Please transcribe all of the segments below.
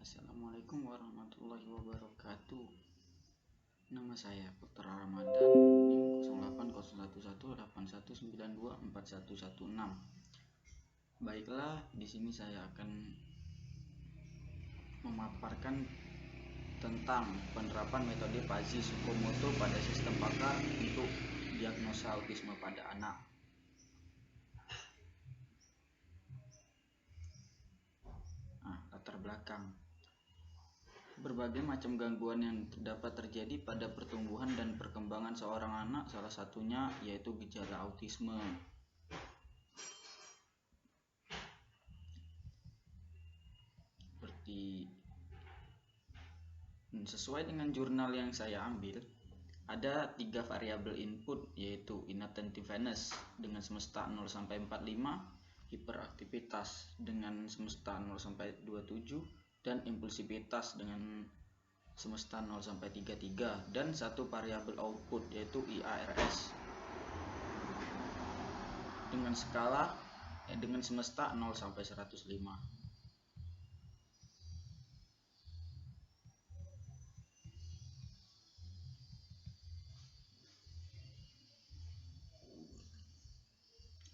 Assalamualaikum warahmatullahi wabarakatuh. Nama saya Putra Ramadan, NIM 08011181924116. Baiklah, di sini saya akan memaparkan tentang penerapan metode Fuzzy Tsukamoto pada sistem pakar untuk diagnosa autisme pada anak. Latar belakang. Berbagai macam gangguan yang dapat terjadi pada pertumbuhan dan perkembangan seorang anak, salah satunya yaitu gejala autisme. Sesuai dengan jurnal yang saya ambil, ada 3 variabel input, yaitu inattentiveness dengan semesta 0-45, hiperaktivitas dengan semesta 0-27, dan impulsivitas dengan semesta 0-33, dan satu variabel output yaitu IARS dengan skala dengan semesta 0-105.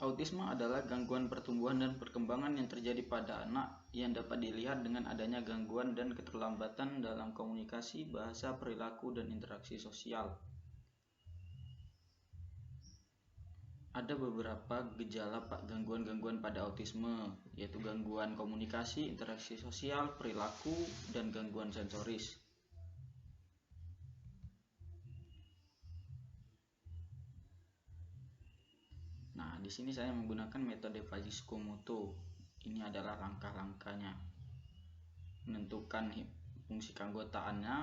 Autisme adalah gangguan pertumbuhan dan perkembangan yang terjadi pada anak yang dapat dilihat dengan adanya gangguan dan keterlambatan dalam komunikasi, bahasa, perilaku, dan interaksi sosial. Ada beberapa gejala gangguan pada autisme, yaitu gangguan komunikasi, interaksi sosial, perilaku, dan gangguan sensoris. Nah, di sini saya menggunakan metode Fuzzy Tsukamoto. Ini adalah langkah-langkahnya. Menentukan fungsi keanggotaannya,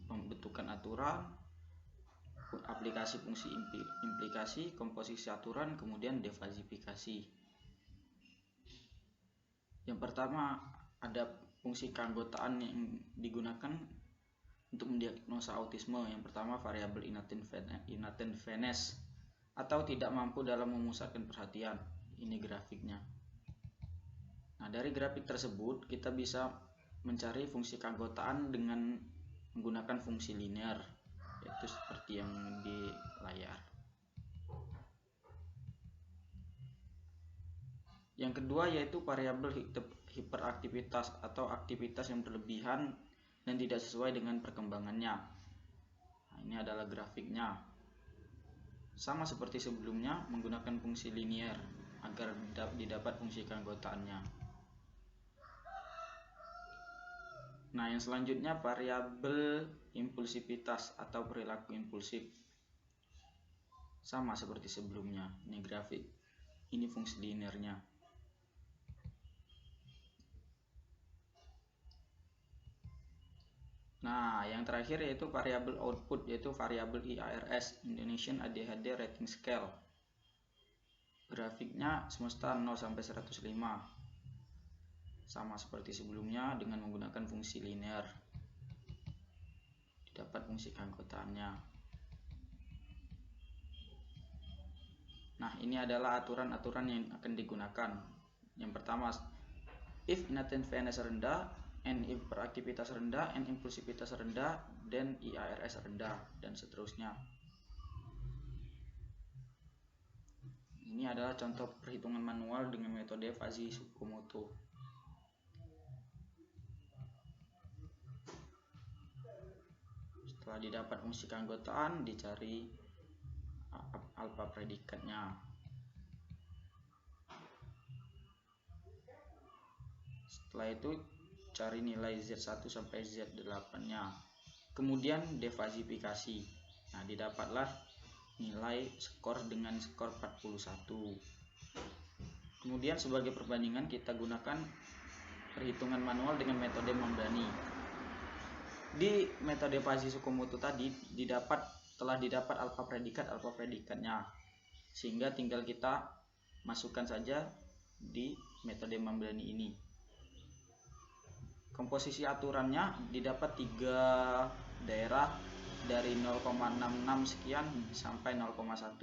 pembentukan aturan, aplikasi fungsi implikasi, komposisi aturan, kemudian defazifikasi. Yang pertama, ada fungsi keanggotaan yang digunakan untuk mendiagnosa autisme. Yang pertama, variabel inattentiveness atau tidak mampu dalam memusatkan perhatian. Ini grafiknya. Nah, dari grafik tersebut kita bisa mencari fungsi keanggotaan dengan menggunakan fungsi linear, yaitu seperti yang di layar. Yang kedua yaitu variabel hiperaktivitas atau aktivitas yang berlebihan dan tidak sesuai dengan perkembangannya. Nah, ini adalah grafiknya. Sama seperti sebelumnya, menggunakan fungsi linear agar didapat fungsi keanggotaannya. Nah, yang selanjutnya variabel impulsivitas atau perilaku impulsif. Sama seperti sebelumnya, ini grafik. Ini fungsi linearnya. Nah, yang terakhir yaitu variabel output, yaitu variabel IARS, Indonesian ADHD Rating Scale. Grafiknya semesta 0-105. Sama seperti sebelumnya dengan menggunakan fungsi linear. Didapat fungsi keanggotaannya. Nah, ini adalah aturan-aturan yang akan digunakan. Yang pertama, if inattentiveness rendah, N hiperaktivitas rendah, N impulsivitas rendah, dan IARS rendah, dan seterusnya. Ini adalah contoh perhitungan manual dengan metode Fuzzy Tsukamoto. Setelah didapat fungsi keanggotaan, dicari alfa predikatnya. Setelah itu cari nilai Z1 sampai Z8-nya. Kemudian defazifikasi. Nah, didapatlah nilai skor dengan skor 41. Kemudian sebagai perbandingan kita gunakan perhitungan manual dengan metode Mamdani. Di metode Fuzzy Tsukamoto tadi telah didapat alfa predikatnya. Sehingga tinggal kita masukkan saja di metode Mamdani ini. Komposisi aturannya didapat 3 daerah dari 0,66 sekian sampai 0,1.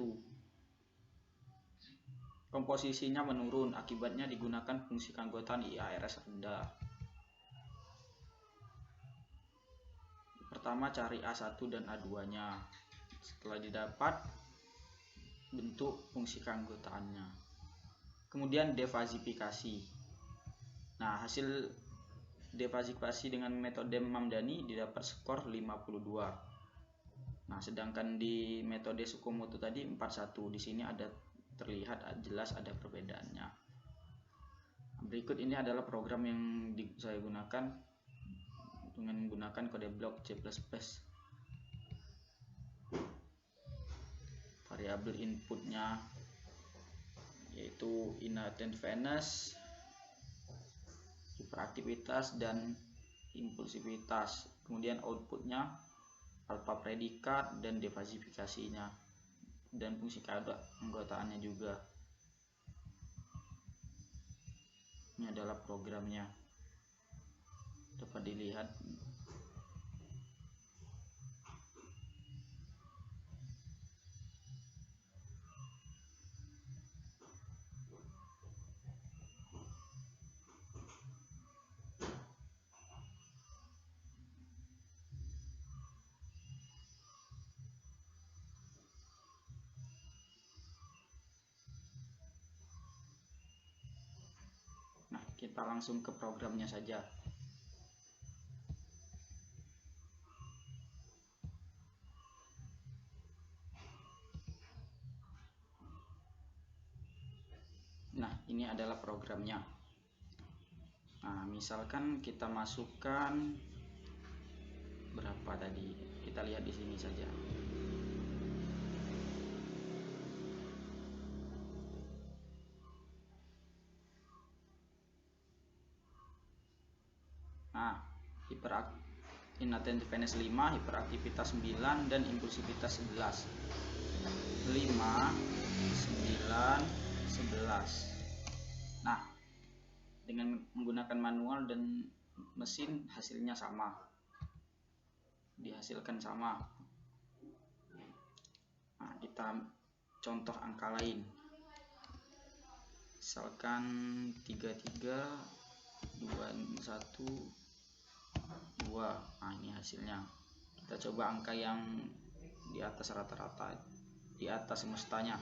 Komposisinya menurun, akibatnya digunakan fungsi keanggotaan IARS rendah. pertama cari A1 dan A2-nya. Setelah didapat, bentuk fungsi keanggotaannya. Kemudian defasifikasi. Nah, hasil defasifikasi dengan metode Mamdani didapat skor 52. Nah, sedangkan di metode Tsukamoto tadi 41. Di sini ada terlihat jelas ada perbedaannya. Berikut ini adalah program yang saya gunakan dengan menggunakan kode blok C++. Variabel inputnya yaitu inattend fairness, hiperaktivitas, dan impulsivitas. Kemudian outputnya alfa predikat dan defasifikasinya, dan fungsi keanggotaannya juga. Ini adalah programnya, dapat dilihat. Nah, kita langsung ke programnya saja. Nah, ini adalah programnya. Nah, misalkan kita masukkan berapa tadi, kita lihat di sini saja. Nah, inattend fairness 5, hiperaktivitas 9, dan impulsivitas 11. 5, 9, 11. Nah, dengan menggunakan manual dan mesin hasilnya sama, dihasilkan sama. Nah, kita contoh angka lain, misalkan 33, 21, 2. Nah, ini hasilnya. Kita coba angka yang di atas rata-rata, di atas semestanya.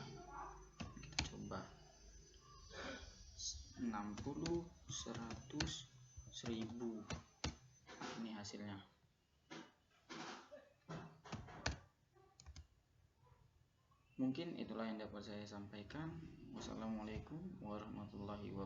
Kita coba 60, 100, 1000. Nah, ini hasilnya. Mungkin itulah yang dapat saya sampaikan. Wassalamualaikum warahmatullahi wabarakatuh.